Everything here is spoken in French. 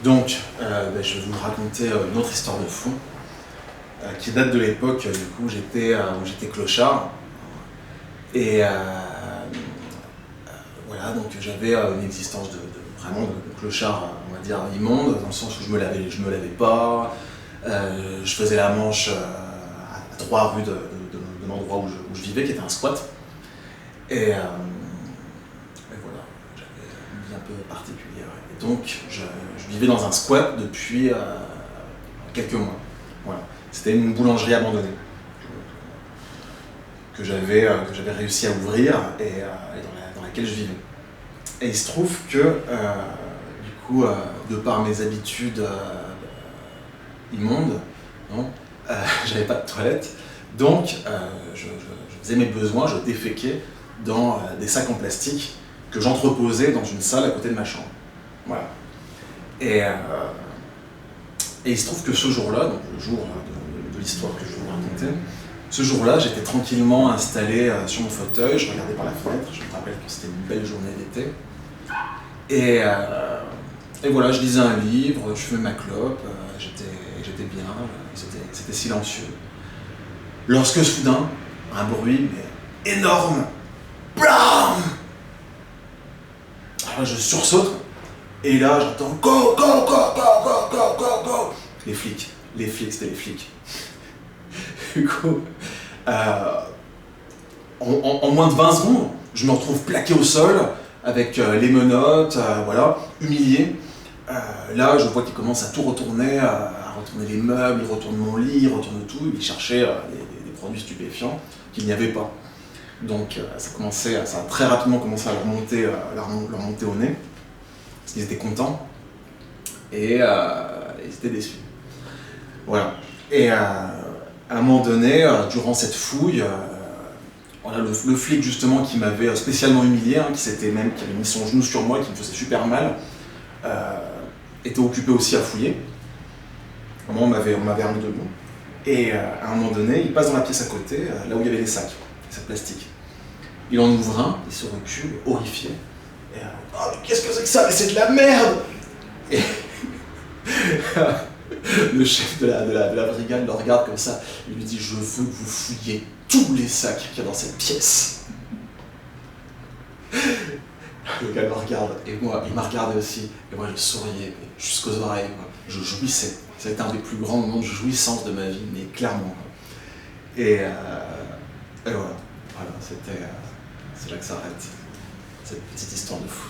Donc, je vais vous raconter une autre histoire de fou qui date de l'époque du coup où j'étais clochard. Et voilà, donc j'avais une existence vraiment de clochard, on va dire, immonde, dans le sens où je me lavais pas, je faisais la manche à 3 rues de l'endroit où je vivais, qui était un squat. Et voilà, j'avais une vie un peu particulière. Et donc, je vivais dans un squat depuis quelques mois. Voilà. C'était une boulangerie abandonnée que j'avais réussi à ouvrir et dans laquelle je vivais. Et il se trouve que, du coup, de par mes habitudes immondes, j'avais pas de toilette, donc je faisais mes besoins, je déféquais dans des sacs en plastique que j'entreposais dans une salle à côté de ma chambre. Voilà. Et il se trouve que ce jour-là, donc le jour de l'histoire que je vais vous raconter, ce jour-là, j'étais tranquillement installé sur mon fauteuil, je regardais par la fenêtre, je me rappelle que c'était une belle journée d'été. Et voilà, je lisais un livre, je fumais ma clope, j'étais bien, c'était silencieux. Lorsque soudain, un bruit mais énorme, blam! Alors je sursaute, et là j'entends go, go, go, go, go, go, go, go! Les flics, c'était les flics. Du coup, en moins de 20 secondes, je me retrouve plaqué au sol, avec les menottes, voilà, humilié. Là, je vois qu'il commence à tout retourner, à retourner les meubles, il retourne mon lit, il retourne tout, il cherchait des produits stupéfiants qu'il n'y avait pas. Donc ça a très rapidement commencé à leur monter au nez, parce qu'ils étaient contents, et ils étaient déçus. Voilà. Et à un moment donné, durant cette fouille, voilà, le flic justement qui m'avait spécialement humilié, qui avait mis son genou sur moi, qui me faisait super mal, était occupé aussi à fouiller. Moi, on m'avait remis debout. Et à un moment donné, il passe dans la pièce à côté, là où il y avait les sacs plastiques. Il en ouvre un, il se recule, horrifié. Et oh, mais qu'est-ce que c'est que ça? Mais c'est de la merde! Et le chef de la brigade le regarde comme ça, il lui dit: je veux que vous fouilliez tous les sacs qu'il y a dans cette pièce. Le gars me regarde, et moi, il m'a regardé aussi, et moi je souriais jusqu'aux oreilles, quoi. Je jouissais. Ça a été un des plus grands moments de jouissance de ma vie, mais clairement, quoi. Et voilà, c'est là que ça arrête, cette petite histoire de fou.